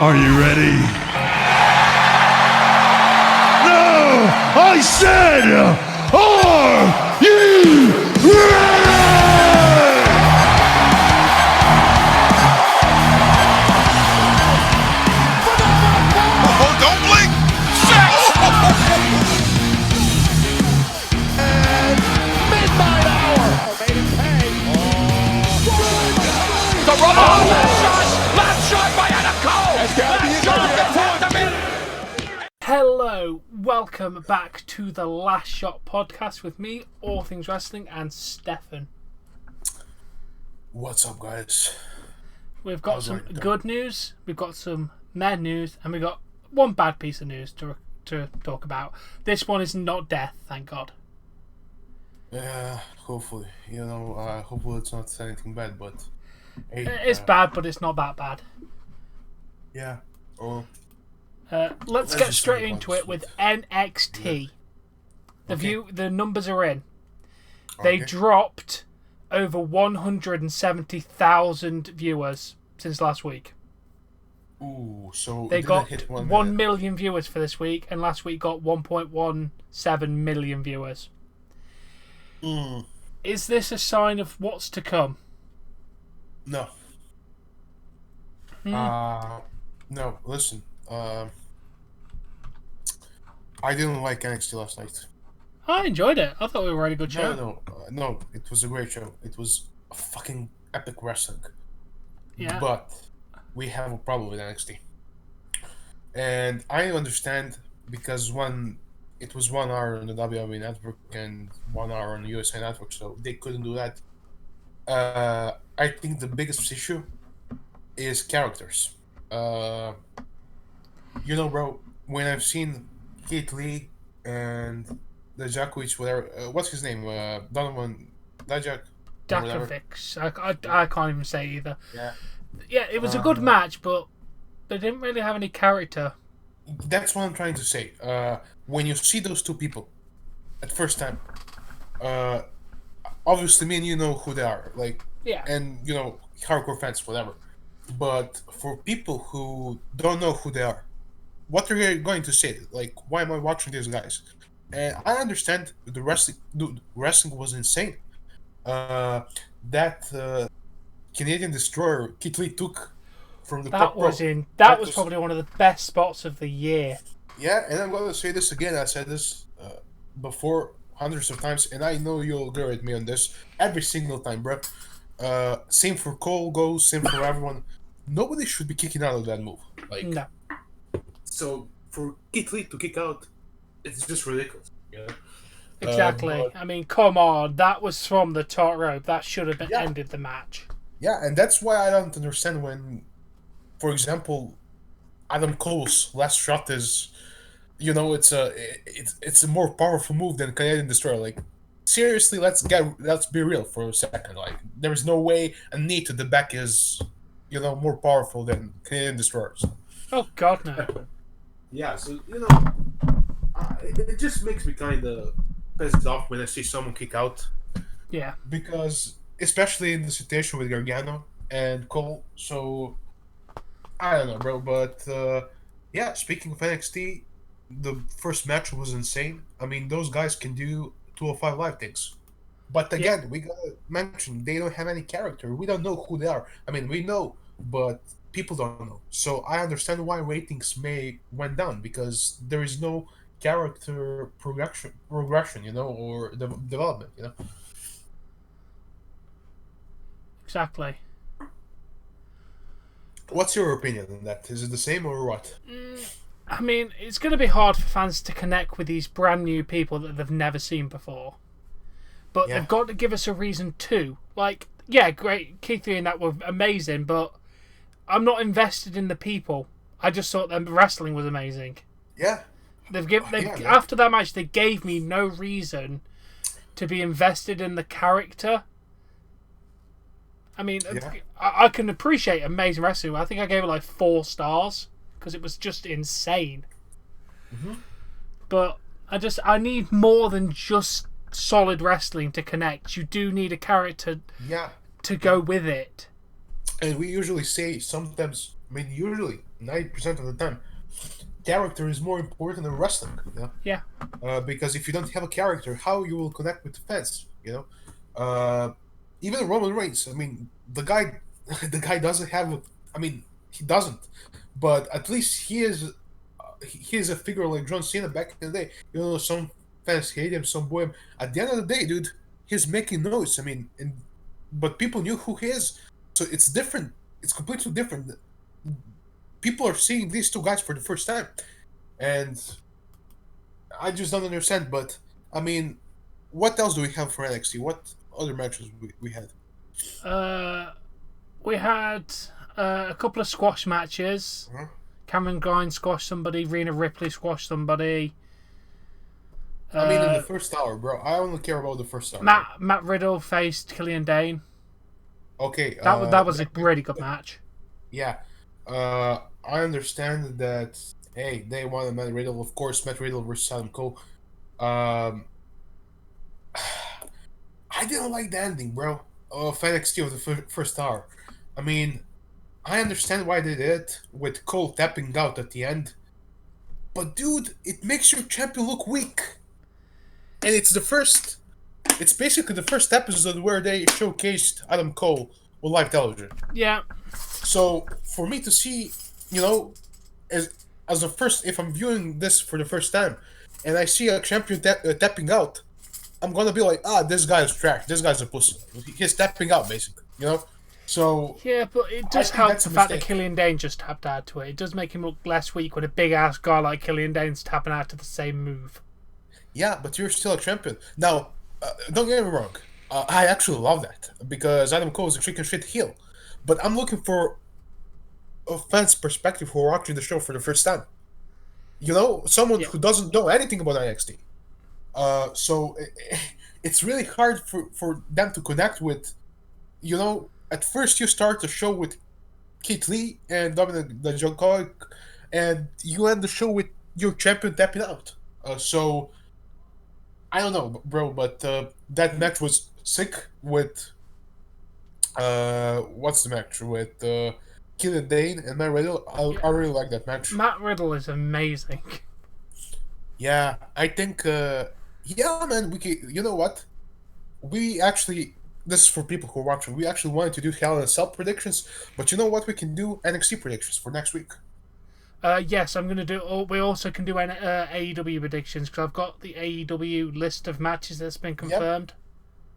Are you ready? No! I said, are you ready? Oh, don't blink! And midnight hour. Made him pay. The rubber. Last shot by Adam Cole. Hello, welcome back to the Last Shot podcast with me, All Things Wrestling, and Stefan. What's up, guys? We've got some good news, we've got some meh news, and we've got one bad piece of news to talk about. This one is not death, thank God. Yeah, hopefully. Hopefully it's not anything bad, but... Hey, It's bad, but it's not that bad. Yeah, or... Let's get straight into it with NXT. The numbers are in. They dropped over 170,000 viewers since last week. Ooh, so they got hit 1 million viewers for this week, and last week got 1.17 million viewers. Is this a sign of what's to come? No. No, listen. I didn't like NXT last night. I enjoyed it. I thought we were a really good show. No, it was a great show. It was a fucking epic wrestling. Yeah. But we have a problem with NXT. And I understand because it was 1 hour on the WWE Network and 1 hour on the USA Network, so they couldn't do that. I think the biggest issue is characters. Bro, when I've seen Keith Lee and the Djokovic, whatever, what's his name? Donovan Dajak? Dakovic. I can't even say either. Yeah. Yeah, it was a good match, but they didn't really have any character. That's what I'm trying to say. When you see those two people at first time, obviously me and you know who they are, and hardcore fans, whatever. But for people who don't know who they are, what are you going to say? Like, why am I watching these guys? And I understand the wrestling was insane. That Canadian Destroyer Keith Lee took from the that was probably one of the best spots of the year. Yeah, and I'm going to say this again. I said this before hundreds of times, and I know you'll agree with me on this every single time, bro. Same for Cole goes, same for everyone. Nobody should be kicking out of that move. No. So for Keith Lee to kick out, it's just ridiculous. Yeah. Exactly. I mean, come on. That was from the top rope. That should have ended the match. Yeah, and that's why I don't understand when, for example, Adam Cole's last shot is, it's a more powerful move than Canadian Destroyer. Like, seriously, let's be real for a second. Like, there is no way a knee to the back is, more powerful than Canadian Destroyers. Oh God, no. Yeah, so it just makes me kind of pissed off when I see someone kick out. Yeah. Because especially in the situation with Gargano and Cole, so I don't know, bro. But speaking of NXT, the first match was insane. I mean, those guys can do 205 Live things. But again, we gotta mention they don't have any character. We don't know who they are. I mean, we know, but people don't know. So I understand why ratings went down, because there is no character progression, or development, Exactly. What's your opinion on that? Is it the same or what? I mean, it's going to be hard for fans to connect with these brand new people that they've never seen before. But they've got to give us a reason too. Like, yeah, great, Keith Lee and that were amazing, but I'm not invested in the people. I just thought their wrestling was amazing. Yeah. After that match, they gave me no reason to be invested in the character. I mean, I can appreciate amazing wrestling. I think I gave it like 4 stars because it was just insane. Mm-hmm. But I need more than just solid wrestling to connect. You do need a character to go with it. And we usually say sometimes, 90% of the time. Character is more important than wrestling, you know? Yeah. Because if you don't have a character, how you will connect with the fans, you know? Even Roman Reigns, I mean, the guy, the guy doesn't have. I mean, he doesn't, but at least he is a figure like John Cena back in the day. You know, some fans hate him, some boo him. At the end of the day, dude, he's making noise. I mean, but people knew who he is, so it's different. It's completely different. People are seeing these two guys for the first time, and I just don't understand. But I mean, what else do we have for NXT? What other matches we had? We had a couple of squash matches. Uh-huh. Cameron Grimes squashed somebody. Rhea Ripley squashed somebody. I mean, in the first hour, bro. I only care about the first hour. Matt Riddle faced Killian Dane. Okay. That was a really good match. Yeah. I understand that. Hey, they wanted Matt Riddle. Of course, Matt Riddle versus Adam Cole. I didn't like the ending, bro, of NXT of the first hour. I mean, I understand why they did it with Cole tapping out at the end. But, dude, it makes your champion look weak. And it's basically the first episode where they showcased Adam Cole on live television. Yeah. So for me to see, you know, as the first, if I'm viewing this for the first time, and I see a champion tapping out, I'm gonna be like, this guy is trash. This guy's a pussy. He's tapping out, basically. You know. So yeah, but it does help the fact that Killian Dane just tapped out to it. It does make him look less weak when a big ass guy like Killian Dane's tapping out to the same move. Yeah, but you're still a champion. Now, don't get me wrong. I actually love that because Adam Cole is a chicken shit heel. But I'm looking for a fan's perspective who are watching the show for the first time. You know, someone who doesn't know anything about NXT. So it's really hard for them to connect with. You know, at first you start the show with Keith Lee and Dominic Dijakovic, and you end the show with your champion tapping out. So I don't know, bro, but that match was sick with what's the match with Killian Dane and Matt Riddle. I really like that match. Matt Riddle is amazing. Yeah, I think yeah, man, we can, you know what? We actually, this is for people who are watching. We actually wanted to do Hell in a Cell predictions, but you know what? We can do NXT predictions for next week. Yes, I'm going to do. We also can do AEW predictions because I've got the AEW list of matches that's been confirmed.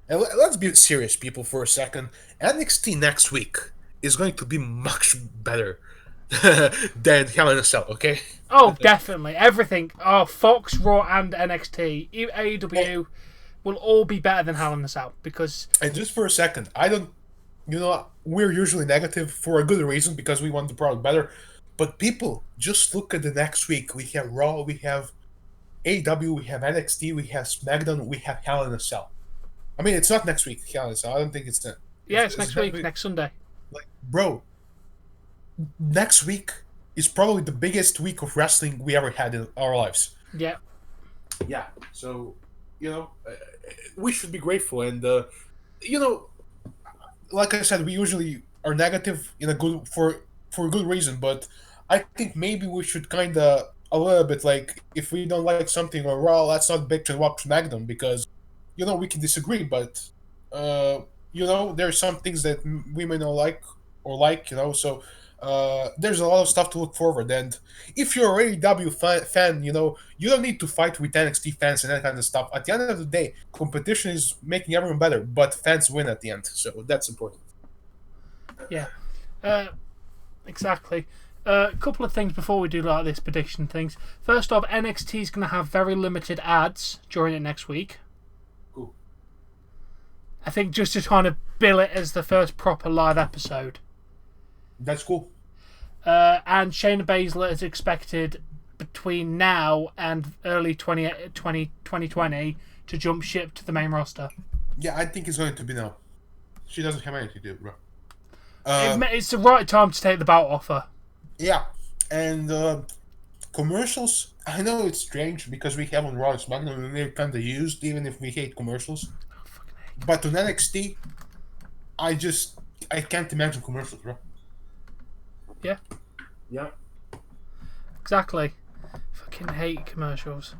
Yep. And let's be serious, people, for a second. NXT next week is going to be much better than Hell in a Cell, okay? Oh, definitely. Everything. Oh, Fox, Raw, and NXT. AEW will all be better than Hell in a Cell because. And just for a second, I don't. You know, we're usually negative for a good reason because we want the product better. But people, just look at the next week. We have Raw, we have AEW, we have NXT, we have SmackDown, we have Hell in a Cell. I mean, it's not next week, Hell in a Cell. I don't think it's that. Yeah, it's next week, next Sunday. Like, bro, next week is probably the biggest week of wrestling we ever had in our lives. Yeah. Yeah. So, you know, we should be grateful. And, you know, like I said, we usually are negative in a good for a good reason, but I think maybe we should kind of a little bit like if we don't like something on Raw, let's not bitch and watch SmackDown because you know we can disagree, but you know there's some things that we may not like or like, you know, so there's a lot of stuff to look forward. And if you're a AEW fan, you know you don't need to fight with NXT fans and that kind of stuff. At the end of the day, competition is making everyone better, but fans win at the end, so that's important. Yeah. Exactly. A couple of things before we do like this prediction things. First off, NXT is going to have very limited ads during it next week. Cool. I think just to kind of bill it as the first proper live episode. That's cool. And Shayna Baszler is expected between now and early 2020 to jump ship to the main roster. Yeah, I think it's going to be now. She doesn't have anything to do, bro. It's the right time to take the belt off her. Yeah, and commercials. I know it's strange because we have on Raw and SmackDown and they're kind of used, even if we hate commercials. But on NXT, I can't imagine commercials, bro. Yeah. Yeah. Exactly. Fucking hate commercials.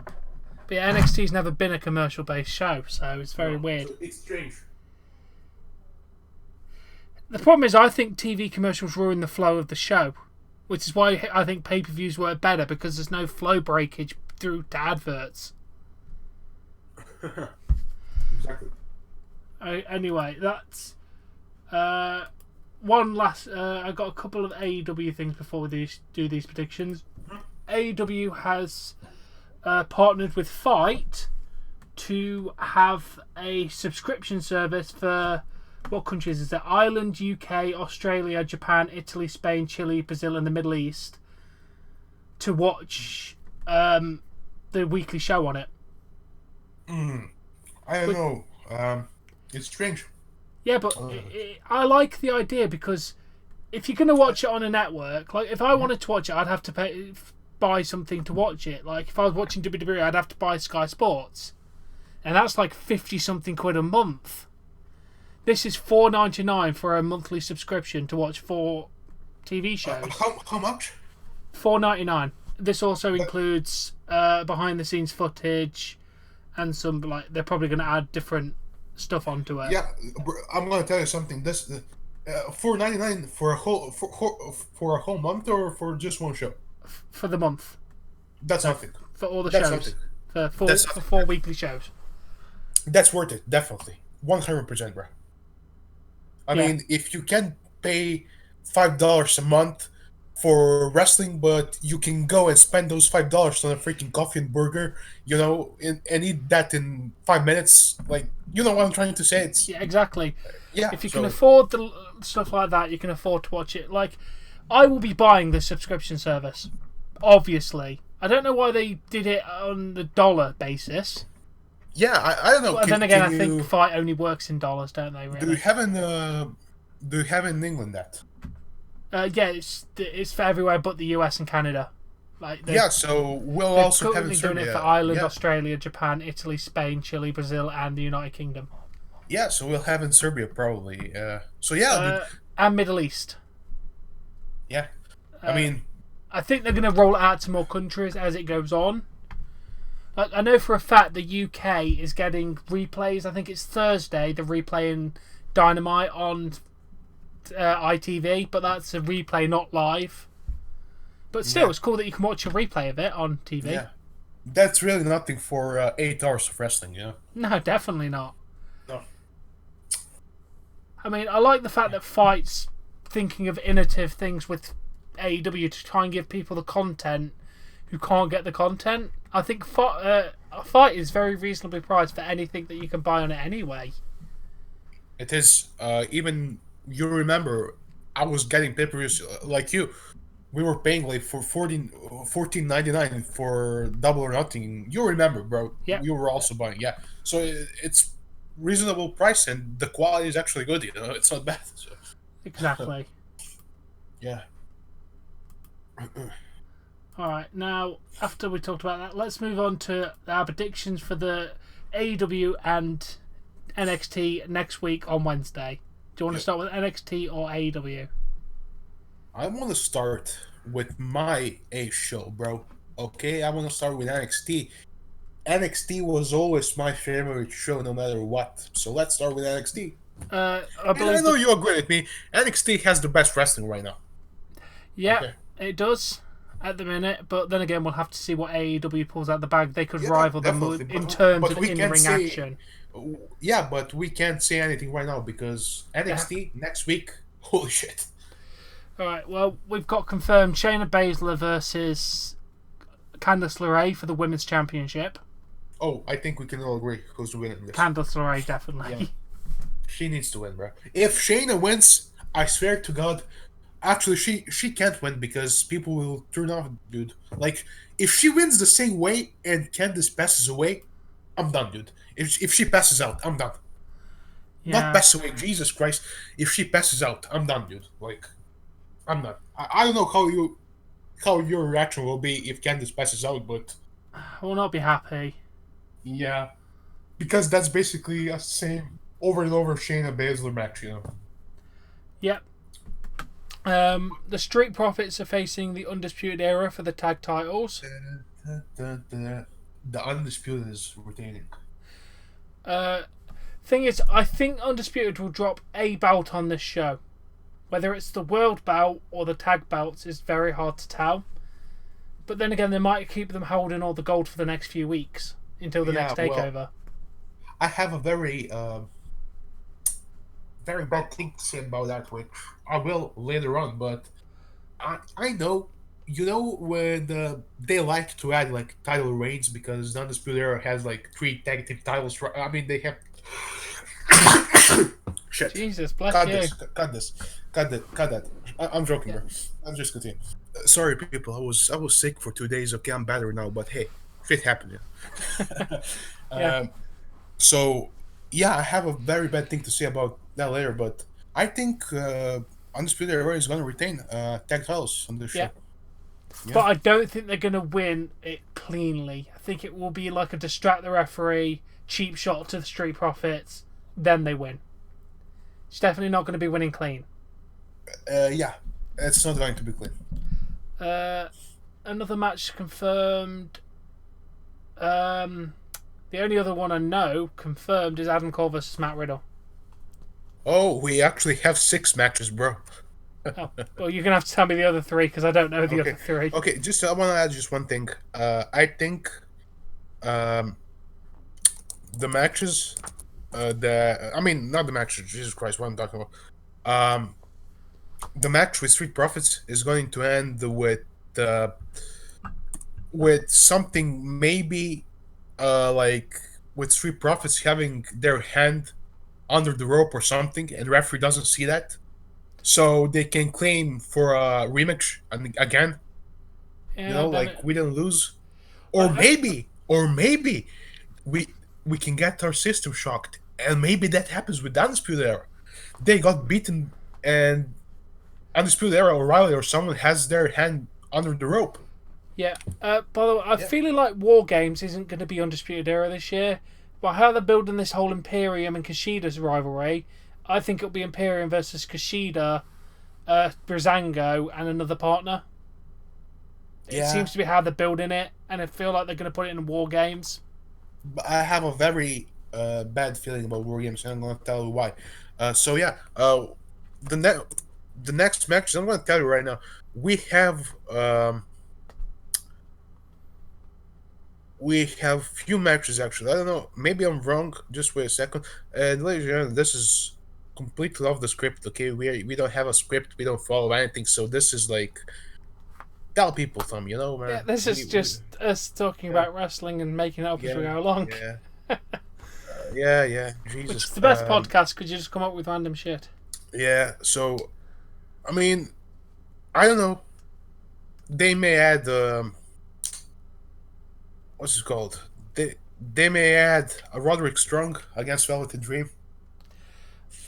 But yeah, NXT's never been a commercial-based show, so it's very weird. So it's strange. The problem is, I think TV commercials ruin the flow of the show, which is why I think pay-per-views work better, because there's no flow breakage through to adverts. Exactly. Anyway, that's one last. I got a couple of AEW things before we do these predictions. AEW has partnered with Fight to have a subscription service for what countries is it? Ireland, UK, Australia, Japan, Italy, Spain, Chile, Brazil, and the Middle East to watch the weekly show on it. I don't know. It's strange. Yeah, but I like the idea, because if you're going to watch it on a network, like if I wanted to watch it, I'd have to buy something to watch it. Like if I was watching WWE, I'd have to buy Sky Sports, and that's like 50-something quid a month. This is $4.99 for a monthly subscription to watch 4 TV shows. How much? $4.99. This also includes behind the scenes footage and some, like, they're probably going to add different stuff onto it. Yeah, I'm gonna tell you something. This $4.99 for a whole month, or for just one show? For the month. That's nothing. For all the That's shows. nothing. For 4 weekly shows. That's worth it, definitely, 100%, bro. I mean, if you can pay $5 a month for wrestling, but you can go and spend those $5 on a freaking coffee and burger, and eat that in 5 minutes. Like, you know what I'm trying to say? It's exactly. Yeah. If you can afford the stuff like that, you can afford to watch it. Like, I will be buying this subscription service. Obviously, I don't know why they did it on the dollar basis. Yeah, I don't know. Well, then again, I think Fight only works in dollars, don't they? Really? Do you have in England that? Yeah, it's for everywhere but the US and Canada. Like so we'll also have in Serbia. Doing it for Ireland, Australia, Japan, Italy, Spain, Chile, Brazil, and the United Kingdom. Yeah, so we'll have in Serbia probably. And Middle East. Yeah, I mean, I think they're going to roll it out to more countries as it goes on. Like, I know for a fact the UK is getting replays. I think it's Thursday. They're replaying Dynamite on ITV, but that's a replay, not live. But still, it's cool that you can watch a replay of it on TV. Yeah, that's really nothing for 8 hours of wrestling, No, definitely not. No. I mean, I like the fact that Fight's thinking of innovative things with AEW to try and give people the content who can't get the content. I think Fight is very reasonably priced for anything that you can buy on it anyway. It is. Even you remember, I was getting pay-per-views like you. We were paying like for $14.99 for Double or Nothing. You remember, bro? Yeah. You were also buying. Yeah. So it's reasonable price, and the quality is actually good. It's not bad. So. Exactly. Yeah. Alright, now, after we talked about that, let's move on to our predictions for the AEW and NXT next week on Wednesday. Do you want to start with NXT or AEW? I want to start with my A show, bro. Okay, I want to start with NXT. NXT was always my favorite show, no matter what. So let's start with NXT. I know you agree with me. NXT has the best wrestling right now. Yeah, It does at the minute. But then again, we'll have to see what AEW pulls out the bag. They could rival them in terms of in-ring action. Yeah, but we can't say anything right now because NXT next week, holy shit. Alright, well, we've got confirmed Shayna Baszler versus Candice LeRae for the Women's Championship. Oh, I think we can all agree who's winning this. Candice LeRae, definitely. Yeah. She needs to win, bro. If Shayna wins, I swear to God, actually, she can't win because people will turn off, dude. Like, if she wins the same way and Candice passes away, I'm done, dude. If she passes out, I'm done. Yeah. Not pass away, Jesus Christ. If she passes out, I'm done, dude. Like, I'm not. I don't know how your reaction will be if Candice passes out, but I will not be happy. Yeah, because that's basically a same over and over Shayna Baszler match, Yep. The Street Profits are facing the Undisputed Era for the tag titles. The Undisputed is retaining. Thing is, I think Undisputed will drop a belt on this show. Whether it's the world belt or the tag belts is very hard to tell. But then again, they might keep them holding all the gold for the next few weeks until the next takeover. Well, I have a very bad thing to say about that, which I will later on. But I know, when they like to add like title reigns because the Undisputed Era has like 3 tag team titles. I mean, they have. Shit. Jesus, bless cut you. Cut that. I'm joking, bro. I'm just kidding. Sorry, people. I was sick for 2 days. Okay, I'm better now. But hey, shit happened. Yeah. So yeah, I have a very bad thing to say about that later. But I think Undisputed Era is going to retain tag titles on this show. Yeah. But I don't think they're going to win it cleanly. I think it will be like a distract the referee, cheap shot to the Street Profits, then they win. It's definitely not going to be winning clean. Yeah, it's not going to be clean. Another match confirmed. The only other one I know confirmed is Adam Cole versus Matt Riddle. Oh, we actually have 6 matches, bro. Oh, well, you're going to have to tell me the other 3 because I don't know the other 3. Okay, I want to add just one thing. I think the matches, not the matches, Jesus Christ, what I'm talking about. The match with Street Profits is going to end with something maybe like with Street Profits having their hand under the rope or something, and the referee doesn't see that. So they can claim for a rematch again. Yeah, we didn't lose. Or maybe we can get our system shocked. And maybe that happens with the Undisputed Era. They got beaten and Undisputed Era, O'Reilly or someone has their hand under the rope. Yeah. By the way, I'm feeling like War Games isn't going to be Undisputed Era this year. But how they're building this whole Imperium and Kushida's rivalry, I think it'll be Imperium versus Kushida, Breezango, and another partner. It seems to be how they're building it, and I feel like they're going to put it in War Games. I have a very bad feeling about War Games, and I'm going to tell you why. The next match, I'm going to tell you right now, we have few matches actually. I don't know, maybe I'm wrong. Just wait a second. And ladies and gentlemen, this is completely off the script. Okay, we don't have a script. We don't follow anything. So this is like tell people, Tom. Man. Yeah, this is just us talking about wrestling and making it up as we go along. Yeah. Jesus, which is the best podcast because you just come up with random shit. Yeah. So, I mean, I don't know. They may add what's it called? They may add a Roderick Strong against Velvet Dream.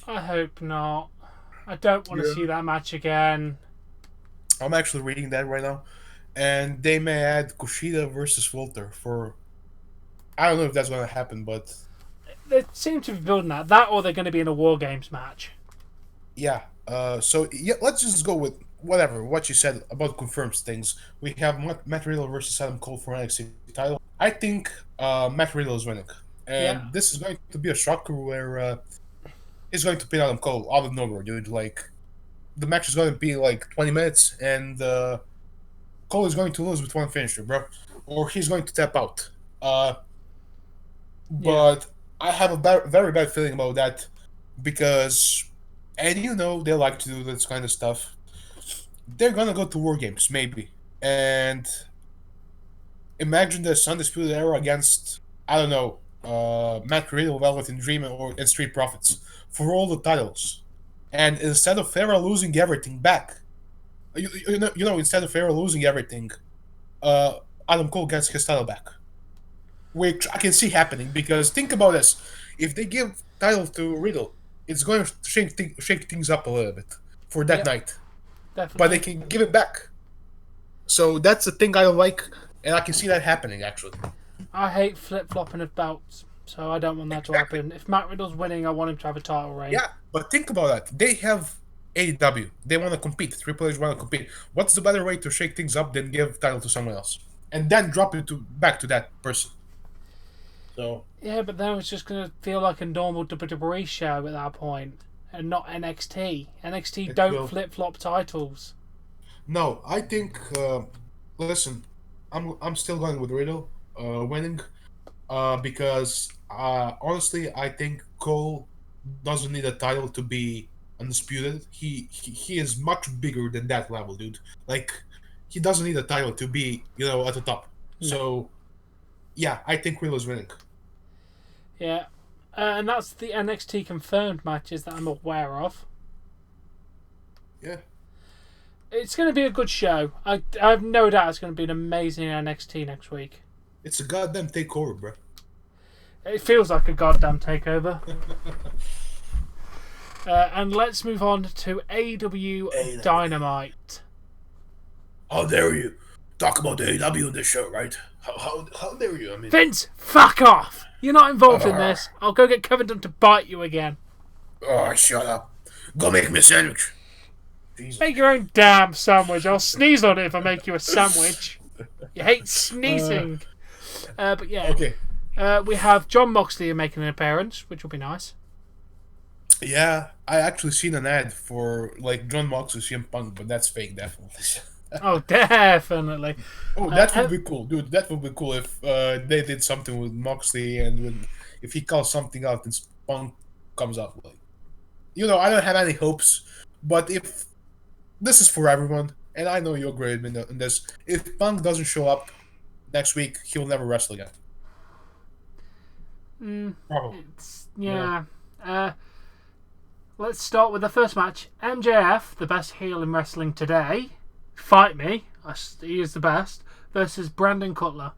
I hope not. I don't want to see that match again. I'm actually reading that right now. And they may add Kushida versus Walter for... I don't know if that's going to happen, but... They seem to be building that. That or they're going to be in a War Games match. Yeah. Let's just go with what you said about confirmed things. We have Matt Riddle versus Adam Cole for NXT title. I think Matt Riddle is winning. And this is going to be a shocker where he's going to pin Adam Cole out of nowhere, dude. Like, the match is going to be like 20 minutes, and Cole is going to lose with one finisher, bro. Or he's going to tap out. But I have a very bad feeling about that because, and they like to do this kind of stuff. They're going to go to War Games, maybe. And imagine the Undisputed Era against, I don't know, Matt Riddle, Velvet Dream, and Street Profits for all the titles. And instead of Era losing everything back, instead of Era losing everything, Adam Cole gets his title back. Which I can see happening, because think about this. If they give title to Riddle, it's going to shake things up a little bit for that night. Definitely. But they can give it back. So that's the thing I don't like, and I can see that happening, actually. I hate flip-flopping of belts, so I don't want that to happen. If Matt Riddle's winning, I want him to have a title reign. Yeah, but think about that. They have AEW. They want to compete. Triple H want to compete. What's the better way to shake things up than give title to someone else and then drop it back to that person? So Yeah, but then it's just going to feel like a normal WWE show at that point, and not NXT. NXT it don't will. flip-flop titles. No, I think. Listen, I'm still going with Riddle winning, because honestly, I think Cole doesn't need a title to be undisputed. He is much bigger than that level, dude. Like, he doesn't need a title to be at the top. No. So yeah, I think Riddle's winning. Yeah. And that's the NXT confirmed matches that I'm aware of. Yeah. It's going to be a good show. I have no doubt it's going to be an amazing NXT next week. It's a goddamn takeover, bro. It feels like a goddamn takeover. And let's move on to AEW Dynamite. How dare you talk about the AEW in this show, right? How dare you? I mean, Vince, fuck off! You're not involved in this. I'll go get Kevin Dunn to bite you again. oh, shut up. Go make me a sandwich. Jesus. Make your own damn sandwich. I'll sneeze on it if I make you a sandwich. You hate sneezing. But yeah. Okay. We have John Moxley making an appearance, which will be nice. Yeah, I actually seen an ad for like John Moxley CM Punk, but that's fake, definitely. Oh, definitely. Oh, that would be cool, dude. That would be cool if they did something with Moxley and if he calls something out and Punk comes up. Like, I don't have any hopes, but if this is for everyone, and I know you agree with me on this, if Punk doesn't show up next week, he'll never wrestle again. Probably. Yeah. Let's start with the first match. MJF, the best heel in wrestling today, fight me, he is the best, versus Brandon Cutler.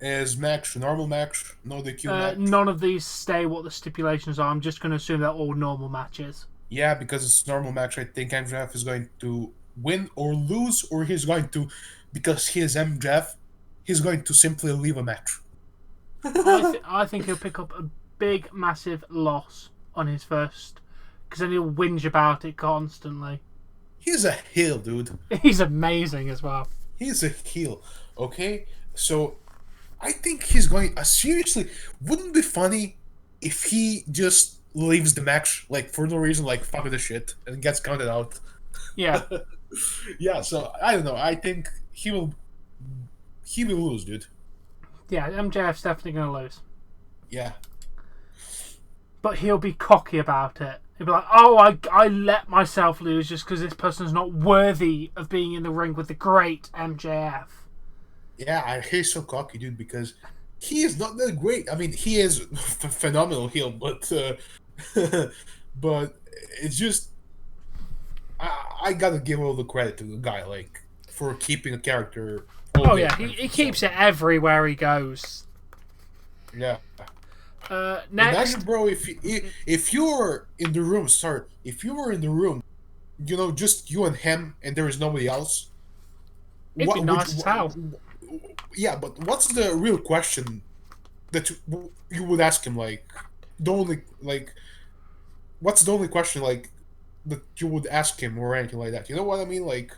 Is match normal match? No DQ match? None of these stay what the stipulations are. I'm just going to assume they're all normal matches. Yeah, because it's a normal match. I think MJF is going to win or lose, or he's going to, because he is MJF, he's going to simply leave a match. I think he'll pick up a big, massive loss on his first, because then he'll whinge about it constantly. He's a heel, dude. He's amazing as well. He's a heel, okay? So, I think he's going... seriously, wouldn't it be funny if he just leaves the match, like, for no reason, like, fuck this shit, and gets counted out? Yeah. Yeah, so, I don't know. I think he will lose, dude. Yeah, MJF's definitely going to lose. Yeah. But he'll be cocky about it. He'll be like, oh, I let myself lose just because this person's not worthy of being in the ring with the great MJF. Yeah, he's so cocky, dude, because he is not that great. I mean, he is phenomenal heel, but but it's just... I gotta give all the credit to the guy, like, for keeping a character... Oh, yeah, he keeps it everywhere he goes. Yeah. Next, imagine, bro, if you were in the room, just you and him, and there is nobody else. It'd be nice as hell. Yeah, but what's the real question that you would ask him? Like, what's the only question like that you would ask him or anything like that? You know what I mean? Like,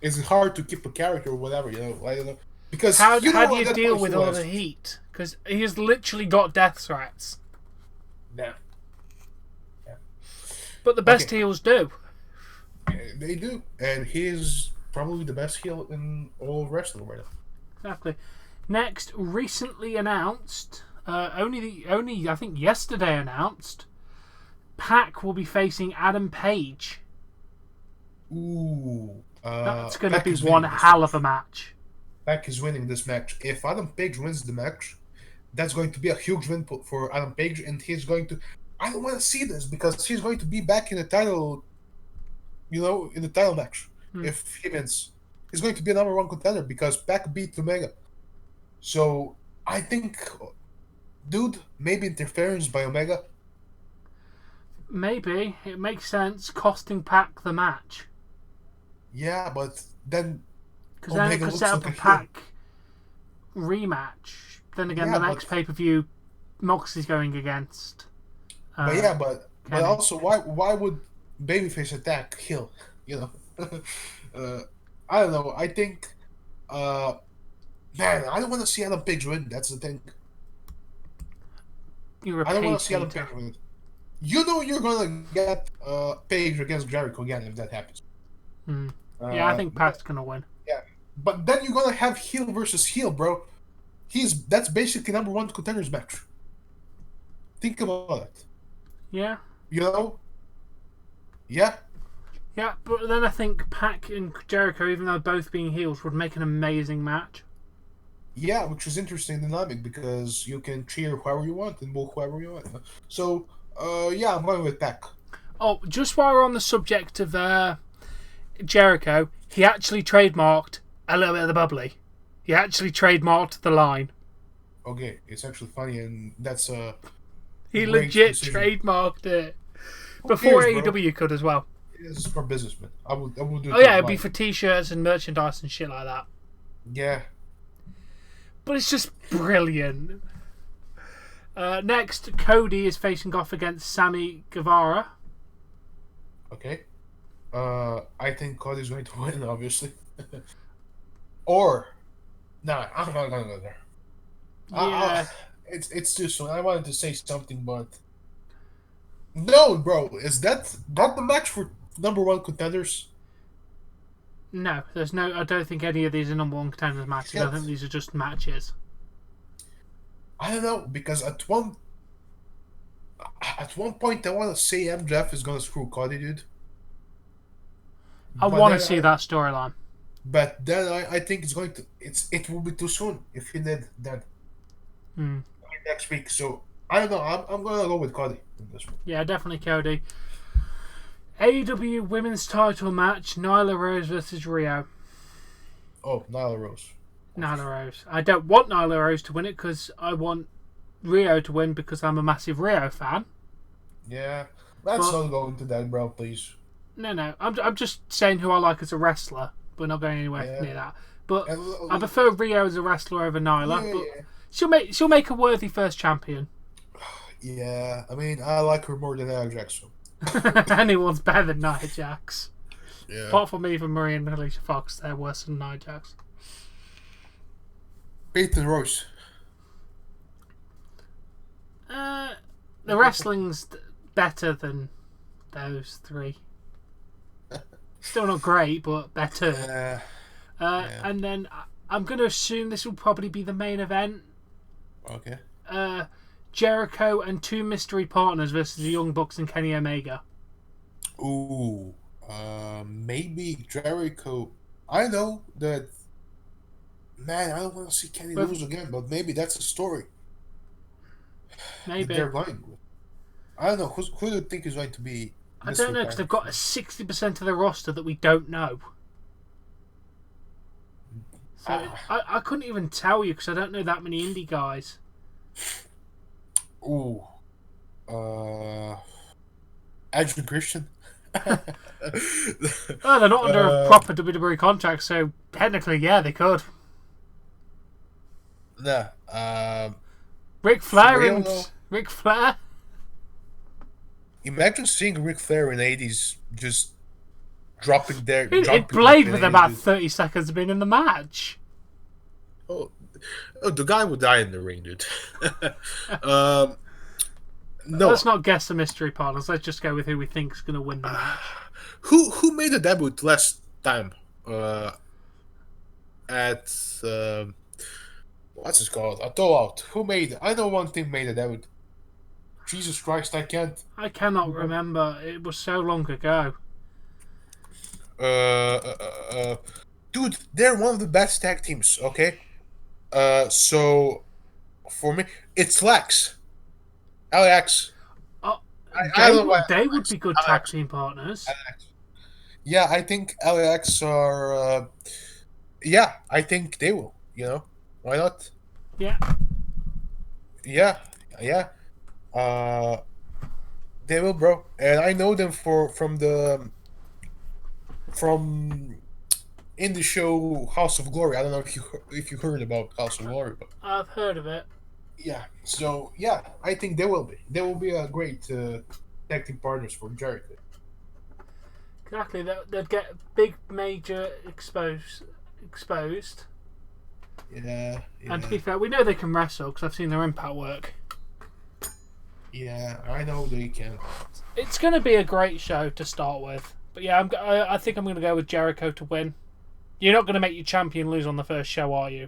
is it hard to keep a character or whatever? I don't know. Because how do you deal with all the heat? Because he has literally got death threats. Yeah. But the best heels do. They do, and he is probably the best heel in all of wrestling right now. Exactly. Next, recently announced, only I think yesterday announced, Pac will be facing Adam Page. Ooh. That's going to be one hell of a match. Pac is winning this match. If Adam Page wins the match, that's going to be a huge win for Adam Page, and he's going to... I don't want to see this, because he's going to be back in the title, in the title match. If he wins, he's going to be a number one contender, because Pac beat Omega. So, I think, dude, maybe interference by Omega. Maybe. It makes sense, costing Pac the match. Yeah, but then... Because then it could set up a Pac rematch. Then again, the next pay-per-view, Moxley's going against. But But also, why would babyface attack heel? You know, I don't know. I think, man, I don't want to see Adam Page win. That's the thing. You're a I don't want Page to see Adam hater. Page win. You know you're gonna get Page against Jericho again if that happens. Yeah, I think Pac's gonna win. Yeah, but then you're gonna have heel versus heel, bro. That's basically number one contenders match. Think about it. Yeah. You know? Yeah. Yeah, but then I think Pac and Jericho, even though both being heels, would make an amazing match. Yeah, which is interesting dynamic because you can cheer whoever you want and boo whoever you want. So, yeah, I'm going with Pac. Oh, just while we're on the subject of Jericho, he actually trademarked a little bit of the bubbly. He actually trademarked the line. Okay, it's actually funny, and that's a He great legit decision. trademarked it. Who Before cares, bro? AEW could as well. This is for businessmen. I would do it. Oh yeah, for it'd be life. for t-shirts and merchandise and shit like that. Yeah. But it's just brilliant. Next, Cody is facing off against Sammy Guevara. Okay. I think Cody's going to win, obviously. Or, nah, I'm not gonna go there. Yeah. It's too soon. I wanted to say something, but no, bro. Is that the match for number one contenders? No, there's no. I don't think any of these are number one contenders matches. I Shit. think these are just matches. I don't know because at one point I want to say MJF is gonna screw Cody, dude. I But want to then see that storyline. But then I think it will be too soon if he did that next week. So I don't know. I'm gonna go with Cody in this one. Yeah, definitely Cody. AEW Women's Title match: Nyla Rose versus Rio. Oh, Nyla Rose. Nyla Rose. I don't want Nyla Rose to win it because I want Rio to win because I'm a massive Rio fan. Yeah, let's But- not go into that, bro. Please. No. I'm just saying who I like as a wrestler. We're not going anywhere near that. But And- I prefer Rio as a wrestler over Nyla. Yeah, But she'll make a worthy first champion. yeah. I mean, I like her more than Nia Jax. So. Anyone's better than Nia Jax. Yeah. Apart from even Marie and Alicia Fox, they're worse than Nia Jax. Peyton Royce. The wrestling's better than those three. Still not great, but better. And then I'm going to assume this will probably be the main event. Okay. Jericho and two mystery partners versus the Young Bucks and Kenny Omega. Ooh. Maybe Jericho. I know that. Man, I don't want to see Kenny lose again, but maybe that's a story Maybe. that they're going with. I don't know. Who do you think is going to be? I don't know, because they've got a 60% of the roster that we don't know. So I couldn't even tell you because I don't know that many indie guys. Ooh. Edge and Christian. Oh, they're not under a proper WWE contract, so technically, yeah, they could. Nah. Ric Flair real, and though? Ric Flair. Imagine seeing Ric Flair in the 80s just dropping there. It played with about 30 seconds of being in the match. Oh, the guy would die in the ring, dude. No. Let's not guess the mystery partners. Let's just go with who we think is going to win the match. Who made a debut last time? At what's it called? A Out. Who made it? I know one team made a debut. Jesus Christ, I can't. I cannot remember. It was so long ago. Dude, they're one of the best tag teams. Okay. So for me, it's Lex. LAX. They would be good tag team partners. LAX. Yeah, I think LAX are. Yeah, I think they will. You know, why not? Yeah. Yeah. They will, bro. And I know them from in the show House of Glory. I don't know if you heard about House of Glory, but I've heard of it. yeah. So yeah, I think they will be. They will be a great tag team partners for Jericho. Exactly. They'd get big major exposed. Yeah. And to be fair, we know they can wrestle because I've seen their Impact work. Yeah, I know they can. It's going to be a great show to start with. But yeah, I think I'm going to go with Jericho to win. You're not going to make your champion lose on the first show, are you?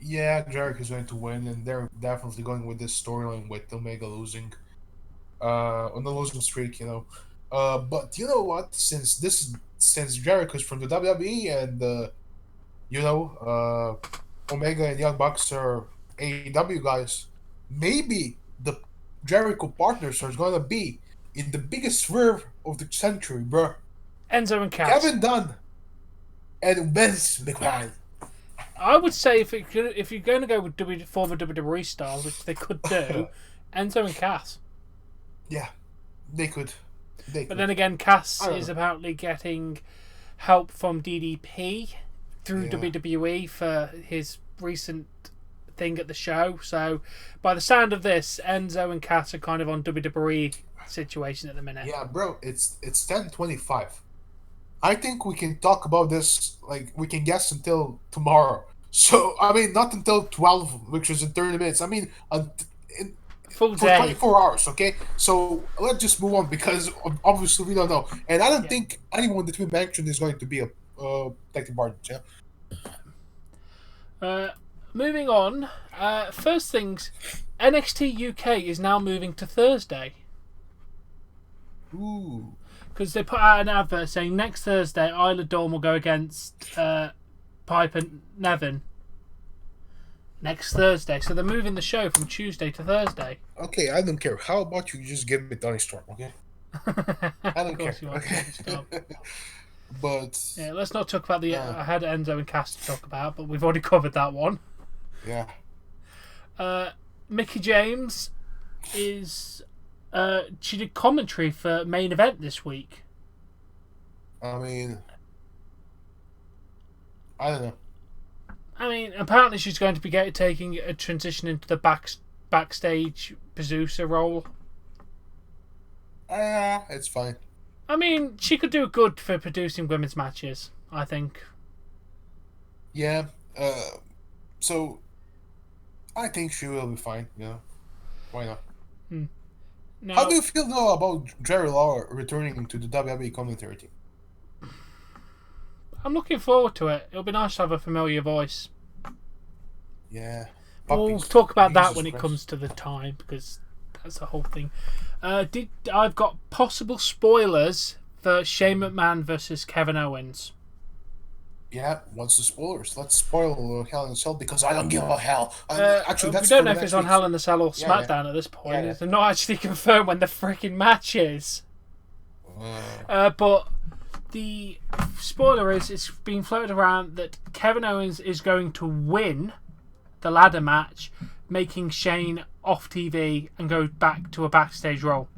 Yeah, Jericho's going to win, and they're definitely going with this storyline with Omega losing. On the losing streak, But you know what? Since Jericho's from the WWE and Omega and Young Bucks are AEW guys, maybe the Jericho partners are gonna be in the biggest swerve of the century, bro. Enzo and Cass. Kevin Dunn and Vince McMahon. I would say if you're going to go with former WWE stars, which they could do, Enzo and Cass. Yeah, they could. But then again, Cass is apparently getting help from DDP through WWE for his recent thing at the show. So, by the sound of this, Enzo and Cass are kind of on WWE situation at the minute. Yeah, bro, it's 10:25. I think we can talk about this, like, we can guess until tomorrow. So, I mean, not until 12, which is in 30 minutes. I mean, full for day. 24 hours, okay? So, let's just move on because obviously we don't know. And I don't think anyone that we mentioned is going to be a tag team partner, Moving on, first things, NXT UK is now moving to Thursday. Ooh. Because they put out an advert saying next Thursday Isla Dawn will go against Pipe and Nevin. Next Thursday. So they're moving the show from Tuesday to Thursday. Okay, I don't care. How about you just give me Tony Storm, okay? I don't care. Okay. But yeah, let's not talk about the. I had Enzo and Cass to talk about, but we've already covered that one. Yeah. Mickie James is. She did commentary for Main Event this week. I mean, I don't know. I mean, apparently she's going to be taking a transition into the backstage producer role. It's fine. I mean, she could do good for producing women's matches, I think. Yeah. So, I think she will be fine, Why not? Now, How do you feel now about Jerry Lawler returning to the WWE commentary team? I'm looking forward to it. It'll be nice to have a familiar voice. Yeah. We'll talk about that when it comes to the time, because that's the whole thing. I've got possible spoilers for Shane McMahon versus Kevin Owens. Yeah, what's the spoilers? Let's spoil Hell in a Cell because I don't give a hell. Actually, we don't know if it's on Hell in a Cell or SmackDown at this point. Yeah. They're not actually confirmed when the freaking match is. But the spoiler is, it's been floated around that Kevin Owens is going to win the ladder match, making Shane off TV and go back to a backstage role.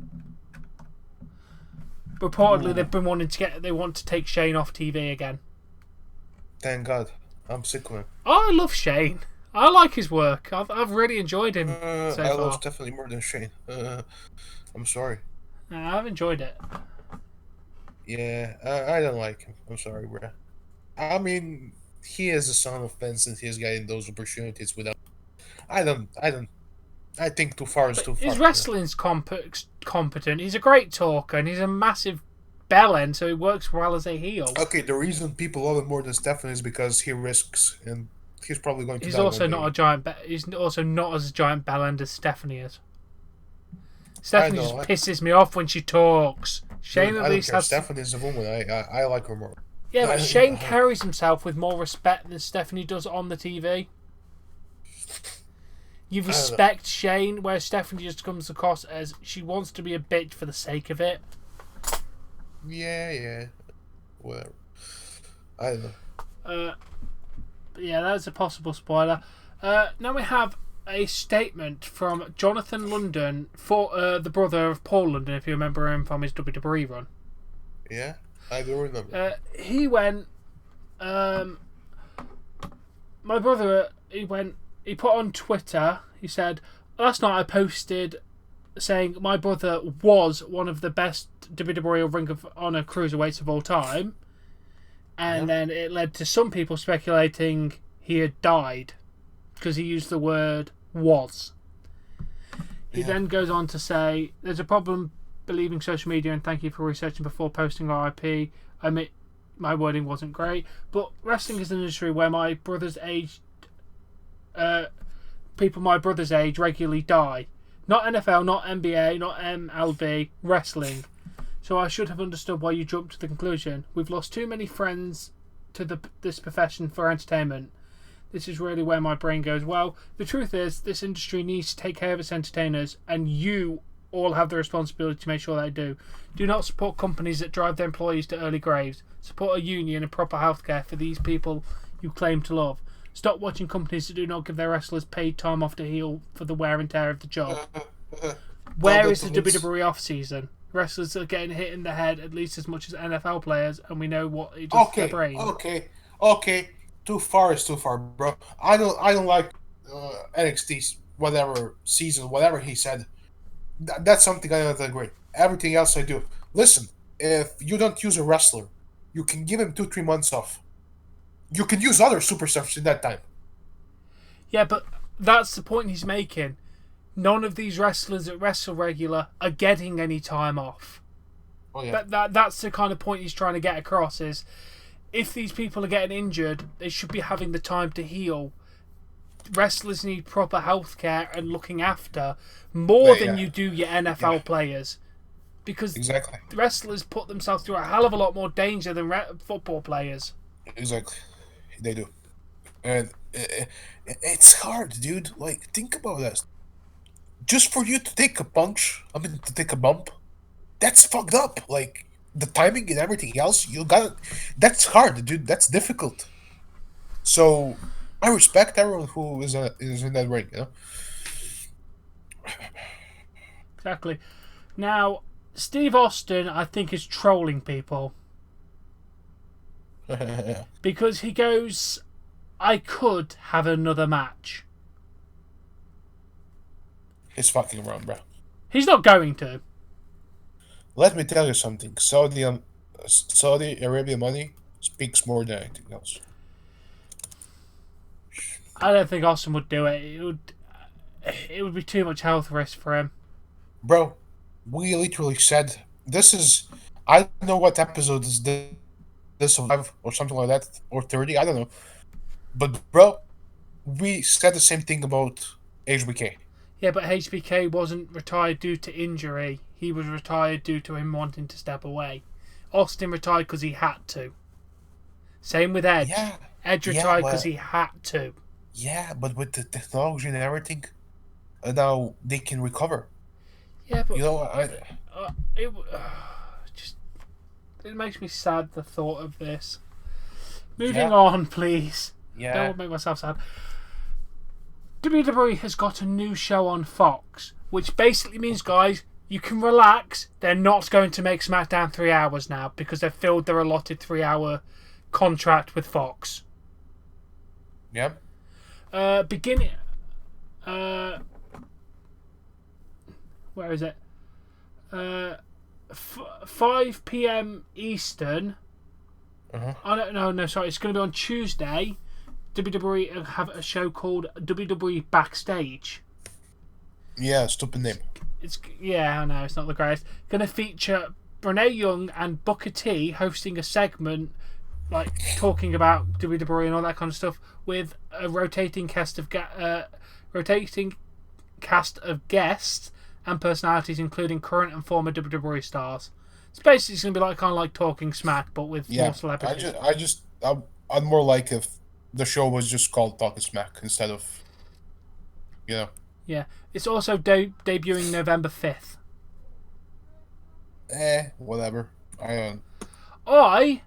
Reportedly, they've been they want to take Shane off TV again. Thank God. I'm sick of him. I love Shane. I like his work. I've really enjoyed him so far. I love Stephanie more than Shane. I'm sorry. I've enjoyed it. Yeah, I don't like him. I'm sorry, bro. I mean, he is a son of Vince and he's getting those opportunities without. I think too far is too far. His wrestling's competent. He's a great talker and he's a massive bellend, so he works well as a heel. Okay, the reason people love him more than Stephanie is because he risks, and he's probably going to. He's also not a giant. He's also not as a giant bellend as Stephanie is. Stephanie just pisses me off when she talks. Shane at least has. Stephanie's a woman. I like her more. Yeah, but Shane carries himself with more respect than Stephanie does on the TV. You respect Shane, where Stephanie just comes across as she wants to be a bitch for the sake of it. Yeah. Whatever. I don't know. Yeah, that's a possible spoiler. Now we have a statement from Jonathan London, for the brother of Paul London, if you remember him from his WWE run. Yeah, I do remember. He went. My brother, he put on Twitter, he said, last night I posted saying my brother was one of the best WWE or Ring of Honor cruiserweights of all time, and then it led to some people speculating he had died because he used the word was. He then goes on to say, there's a problem believing social media and thank you for researching before posting RIP. I admit my wording wasn't great, but wrestling is an industry where my brother's age, people my brother's age regularly die. Not NFL, not NBA, not MLB, wrestling. So I should have understood why you jumped to the conclusion. We've lost too many friends to this profession for entertainment. This is really where my brain goes, well, the truth is, this industry needs to take care of its entertainers, and you all have the responsibility to make sure they do. Do not support companies that drive their employees to early graves. Support a union and proper healthcare for these people you claim to love. Stop watching companies that do not give their wrestlers paid time off to heal for the wear and tear of the job. Where is the WWE off-season? Wrestlers are getting hit in the head at least as much as NFL players, and we know what it does to their brain. Okay. Too far is too far, bro. I don't like NXT's whatever season, whatever he said. That's something I don't agree. Everything else I do. Listen, if you don't use a wrestler, you can give him 2-3 months off. You can use other superstars in that time. Yeah, but that's the point he's making. None of these wrestlers that wrestle regular are getting any time off. Oh, yeah. That's the kind of point he's trying to get across is, if these people are getting injured, they should be having the time to heal. Wrestlers need proper healthcare and looking after more than you do your NFL players. Because wrestlers put themselves through a hell of a lot more danger than football players. Exactly. They do. And it's hard, dude. Like, think about this. Just for you to take a punch, to take a bump, that's fucked up. Like, the timing and everything else, that's hard, dude. That's difficult. So, I respect everyone who is in that ring, you know? Exactly. Now, Steve Austin, I think, is trolling people. Because he goes, I could have another match. He's fucking around, bro. He's not going to. Let me tell you something. Saudi Arabia money speaks more than anything else. I don't think Austin would do it. It would be too much health risk for him. Bro, we literally said, this is, I don't know what episode is this of 5 or something like that, or 30, I don't know. But bro, we said the same thing about HBK. Yeah, but HBK wasn't retired due to injury. He was retired due to him wanting to step away. Austin retired because he had to. Same with Edge. Yeah. Edge retired because he had to. Yeah, but with the technology and everything, now they can recover. Yeah, but you know, it makes me sad, the thought of this. Moving on, please. Yeah. Don't make myself sad. WWE has got a new show on Fox, which basically means, guys, you can relax. They're not going to make SmackDown 3 hours now because they've filled their allotted 3-hour contract with Fox. Yep. Beginning. Where is it? 5 p.m. Eastern. No, sorry. It's going to be on Tuesday. WWE have a show called WWE Backstage. Yeah, stupid name. I know, it's not the greatest. Going to feature Brene Young and Booker T hosting a segment, like talking about WWE and all that kind of stuff, with a rotating cast of guests and personalities, including current and former WWE stars. It's basically going to be kind of like Talking Smack, but with more celebrities. I'd more like if the show was just called Talking Smack instead of, Yeah, it's also debuting November 5th. Whatever. I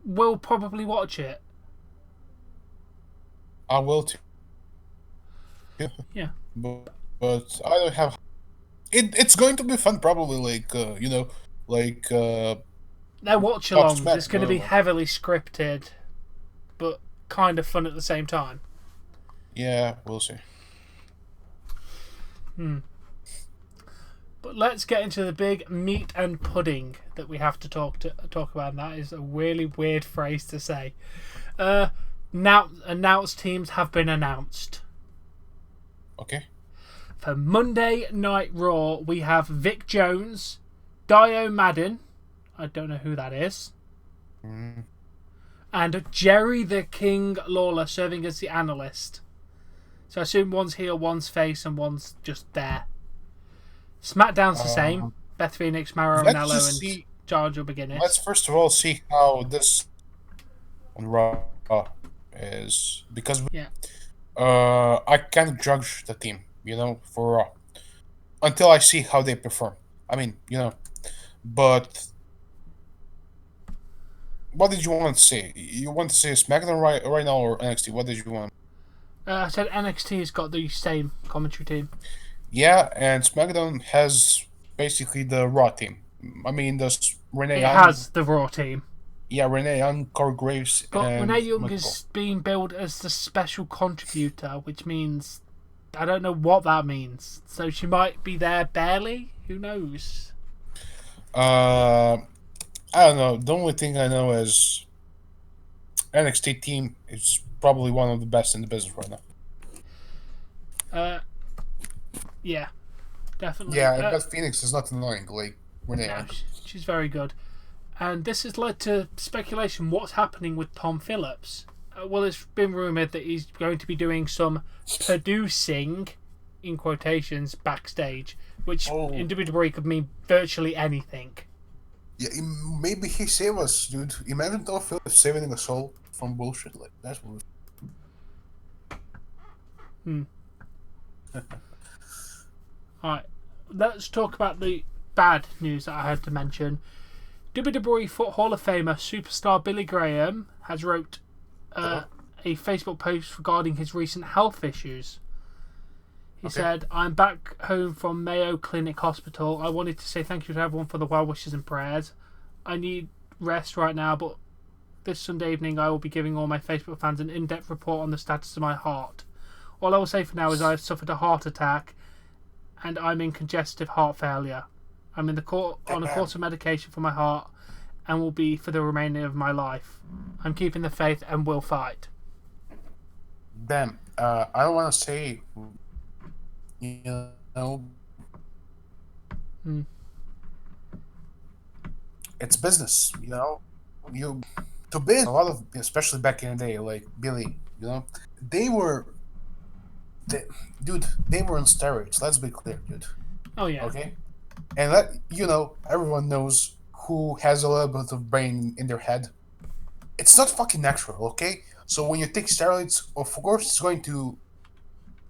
will probably watch it. I will too. Yeah. But I don't have. It's going to be fun, probably. They're watch-alongs. It's going to be heavily scripted, but kind of fun at the same time. Yeah, we'll see. But let's get into the big meat and pudding that we have to talk about. And that is a really weird phrase to say. Announced teams have been announced. Okay. For Monday Night Raw, we have Vic Jones, Dio Madden, I don't know who that is, and Jerry the King Lawler serving as the analyst. So I assume one's heel, one's face, and one's just there. SmackDown's the same. Beth Phoenix, Mauro Ranallo, and Jar McGuinness. Let's first of all see how this on Raw is, because I can't judge the team, for Raw until I see how they perform. I mean, but what did you want to say? You want to say SmackDown right now or NXT? What did you want? I said NXT's got the same commentary team. Yeah, and SmackDown has basically the Raw team. I mean, there's Renee Young. It has the Raw team. Yeah, Renee Young, Corey Graves, but and Renee Young is being billed as the special contributor, which means I don't know what that means. So she might be there barely. Who knows? I don't know. The only thing I know is NXT team is probably one of the best in the business right now. Yeah, definitely. Yeah, but Phoenix is not annoying like Renee. No, she's very good. And this has led to speculation what's happening with Tom Phillips. Well, it's been rumoured that he's going to be doing some producing, in quotations, backstage, which in WWE could mean virtually anything. Yeah, maybe he saved us, dude. Imagine Tom Phillips saving us all from bullshit like that's bullshit. Alright, let's talk about the bad news that I had to mention. WWE Hall of Famer superstar Billy Graham has wrote a Facebook post regarding his recent health issues. He said, I'm back home from Mayo Clinic Hospital. I wanted to say thank you to everyone for the well wishes and prayers. I need rest right now, but this Sunday evening I will be giving all my Facebook fans an in-depth report on the status of my heart. All I will say for now is I have suffered a heart attack and I'm in congestive heart failure. I'm on a course of medication for my heart and will be for the remainder of my life. I'm keeping the faith and will fight. Damn. I don't want to say, it's business, You to be in a lot of, especially back in the day, like Billy, they were on steroids. Let's be clear, dude. Oh yeah. Okay. And everyone knows who has a little bit of brain in their head. It's not fucking natural, okay? So when you take steroids, of course, it's going to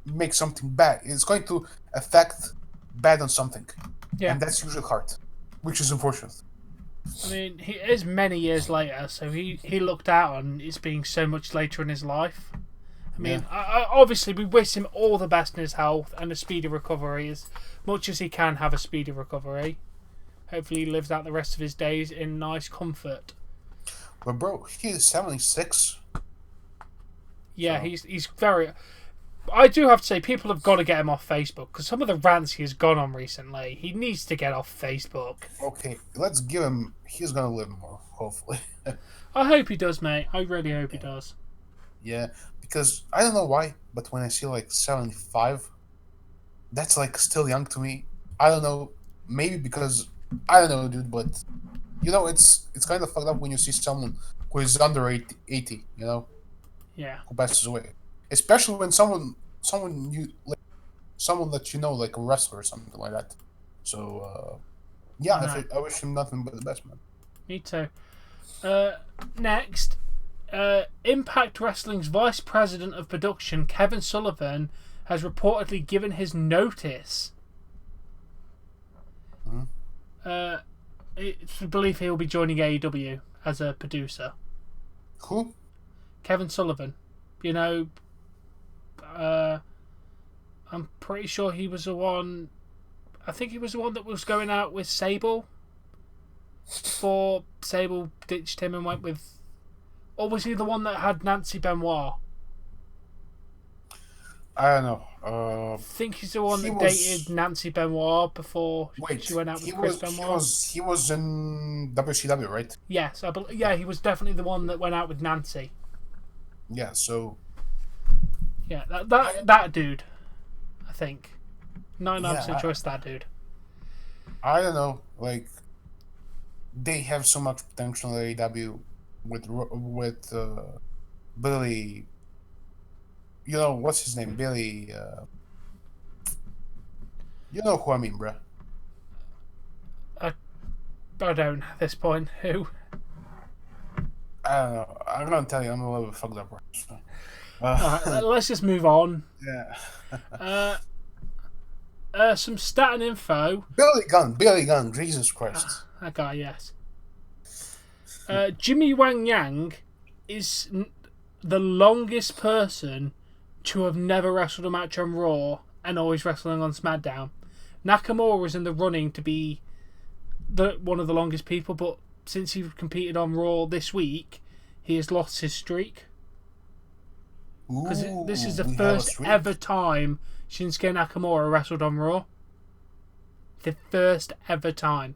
make something bad. It's going to affect bad on something. Yeah. And that's usually heart, which is unfortunate. I mean, he is many years later, so he looked out on it being so much later in his life. I mean, obviously, we wish him all the best in his health and a speedy recovery, as much as he can have a speedy recovery. Hopefully, he lives out the rest of his days in nice comfort. But bro, he is 76. Yeah, so. He's very. I do have to say, people have got to get him off Facebook because some of the rants he has gone on recently, he needs to get off Facebook. Okay, let's give him. He's gonna live more, hopefully. I hope he does, mate. I really hope he does. Yeah, because I don't know why, but when I see like 75, that's like still young to me. I don't know, maybe because I don't know, dude, but it's kind of fucked up when you see someone who is under 80, yeah, who passes away, especially when someone that like a wrestler or something like that. So yeah, I wish him nothing but the best, man. Me too. Next. Impact Wrestling's Vice President of Production, Kevin Sullivan, has reportedly given his notice. It's believed he will be joining AEW as a producer. Who? Kevin Sullivan. I'm pretty sure he was the one. I think he was the one that was going out with Sable before Sable ditched him and went with. Or was he the one that had Nancy Benoit? I don't know. I think he's the one he that was- dated Nancy Benoit before she went out with Chris Benoit. He was in WCW, right? Yes, yeah, he was definitely the one that went out with Nancy. Yeah, so Yeah, that dude, I think. 99% Yeah, sure it's that dude. I don't know, like they have so much potential in AEW with Billy. You know what's his name? Billy. You know who I mean, bruh. I don't at this point. Who? I don't know. I'm gonna tell you, I'm a little bit fucked up, bruh. So, Alright, let's just move on. yeah. Some stat and info. Billy Gunn. Jesus Christ. That guy, yes. Jimmy Wang Yang is the longest person to have never wrestled a match on Raw and always wrestling on SmackDown. Nakamura was in the running to be one of the longest people, but since he competed on Raw this week, he has lost his streak. Because this is the first ever time Shinsuke Nakamura wrestled on Raw. The first ever time.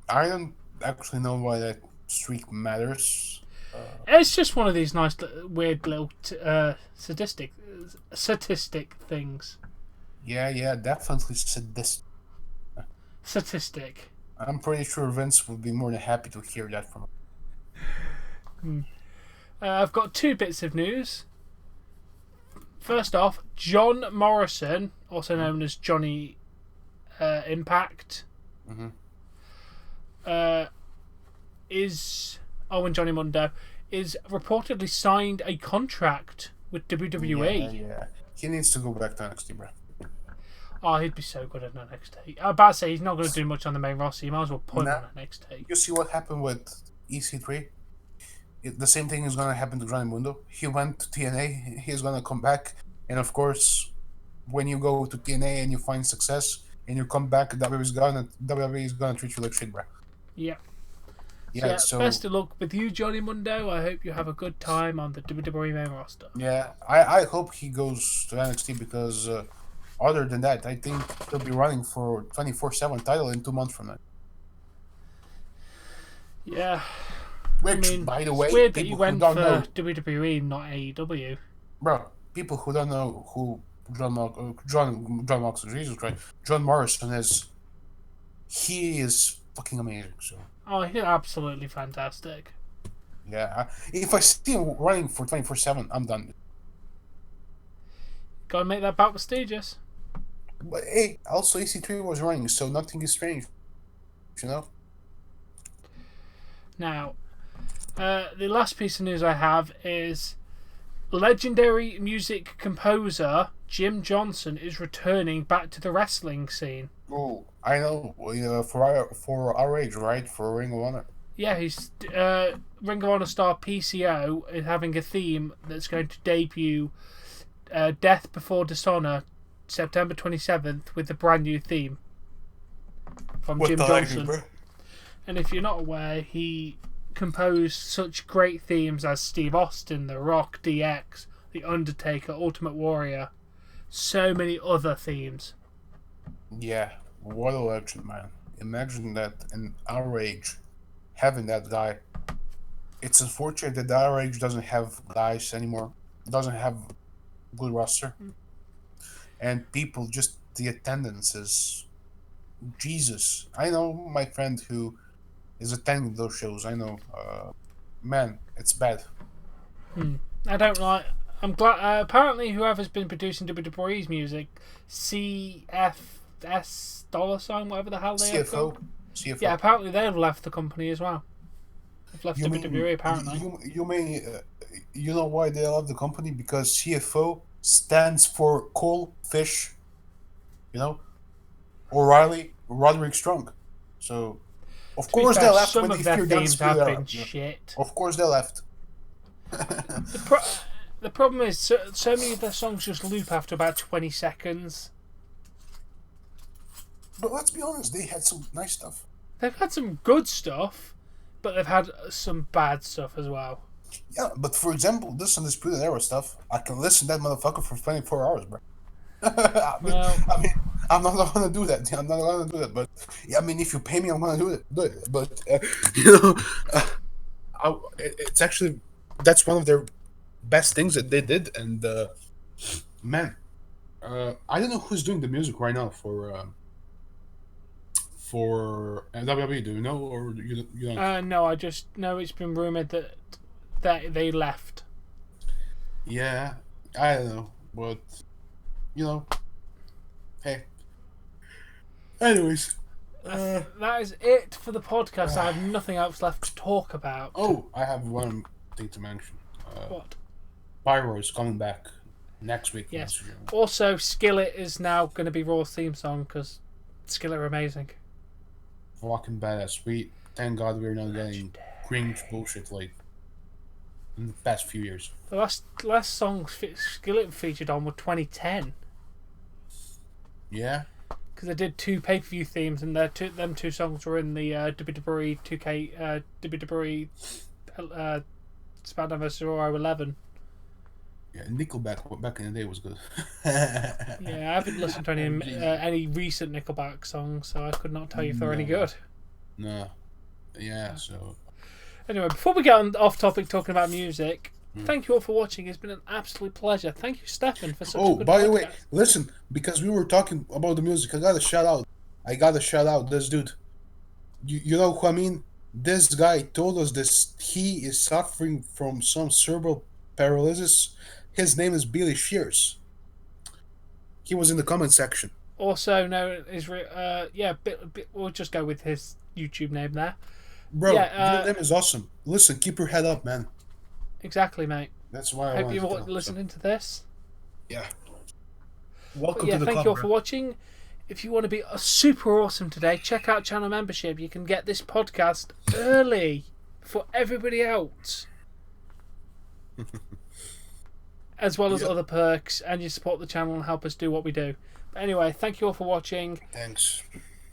I don't actually know why that streak matters. It's just one of these nice, weird little statistic things. Yeah, definitely sadistic. Statistic. I'm pretty sure Vince would be more than happy to hear that from him. I've got two bits of news. First off, John Morrison, also known as Johnny Impact, and Johnny Mundo, is reportedly signed a contract with WWE. Yeah. He needs to go back to NXT, bro. Oh, he'd be so good at NXT. I was about to say he's not going to do much on the main roster. You might as well put him on NXT. You see what happened with EC3? The same thing is going to happen to Johnny Mundo. He went to TNA. He's going to come back. And of course, when you go to TNA and you find success and you come back, WWE is going to treat you like shit, bro. Yeah. Yeah, so best of luck with you, Johnny Mundo. I hope you have a good time on the WWE main roster. Yeah, I hope he goes to NXT because other than that, I think he'll be running for 24/7 title in 2 months from now. Yeah. Which, by the way, it's weird that he went for know, WWE, not AEW. Bro, people who don't know who John Moxley, Jesus Christ, John Morrison is, he is fucking amazing. So. Oh, he's absolutely fantastic. Yeah, if I see him running for 24/7, I'm done. Gotta make that bout prestigious. But hey, also EC3 was running, so nothing is strange. You know? Now, the last piece of news I have is legendary music composer Jim Johnson is returning back to the wrestling scene. Oh, I know. For our age, right? For Ring of Honor. Yeah, he's Ring of Honor star PCO is having a theme that's going to debut Death Before Dishonor September 27th with a brand new theme from Jim Johnson. And if you're not aware, he composed such great themes as Steve Austin, The Rock, DX, The Undertaker, Ultimate Warrior, so many other themes. Yeah, what a legend, man. Imagine that in our age, having that guy. It's unfortunate that our age doesn't have guys anymore. Doesn't have good roster. And people, just the attendance is... Jesus. I know my friend who is attending those shows. I know. Man, it's bad. I don't like... I'm glad... apparently whoever's been producing WWE's music, CFS $, whatever the hell they are called. CFO. Yeah, apparently they've left the company as well. They've left WWE, apparently. You may... you know why they left the company? Because CFO stands for Cole Fish, you know, O'Reilly, Roderick Strong. So, of course they left some when of they their feared themes have been shit. Of course they left. The problem is, so many of their songs just loop after about 20 seconds. But let's be honest, they had some nice stuff. They've had some good stuff, but they've had some bad stuff as well. Yeah, but for example, this Undisputed Era stuff, I can listen to that motherfucker for 24 hours, bro. Well, I'm not gonna do that. I'm not gonna do that. But yeah, I mean, if you pay me, I'm gonna do it. But you know, it's actually that's one of their best things that they did. And man, I don't know who's doing the music right now for WWE. Do you know, or you don't? no, I just know it's been rumored that they left. Yeah, I don't know, but you know, hey. Anyways, That is it for the podcast. I have nothing else left to talk about. oh, I have one thing to mention. What? Pyro is coming back next week. Yes. Also, Skillet is now going to be Raw's theme song because Skillet are amazing. Fucking badass. Thank God we're not getting cringe bullshit like in the past few years. The last song Skillet featured on were 2010 Yeah. because they did 2 pay-per-view themes, and them 2 songs were in the WWE 2K WWE SmackDown vs. Raw 11. Yeah, Nickelback back in the day was good. Yeah, I haven't listened to any recent Nickelback songs, so I could not tell you if they're any good. No. Yeah, so... Anyway, before we get off topic talking about music, thank you all for watching. It's been an absolute pleasure. Thank you, Stefan, for such a good by the podcast. way, listen, because we were talking about the music, I gotta shout out this dude. You know who I mean? This guy told us this. He is suffering from some cerebral paralysis. His name is Billy Shears. He was in the comment section. Also known as we'll just go with his YouTube name there. Bro, Yeah, your name is awesome. Listen, keep your head up, man. Exactly, mate. That's why I hope wanted you're to tell, listening to this. Yeah. Welcome But yeah, to the thank club, you all bro. for watching. If you want to be super awesome today, check out channel membership. You can get this podcast early for everybody else, as well as other perks, and you support the channel and help us do what we do. But anyway, thank you all for watching. Thanks.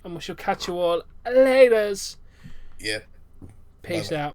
And we shall catch you all later. Yeah. Peace Bye-bye. out.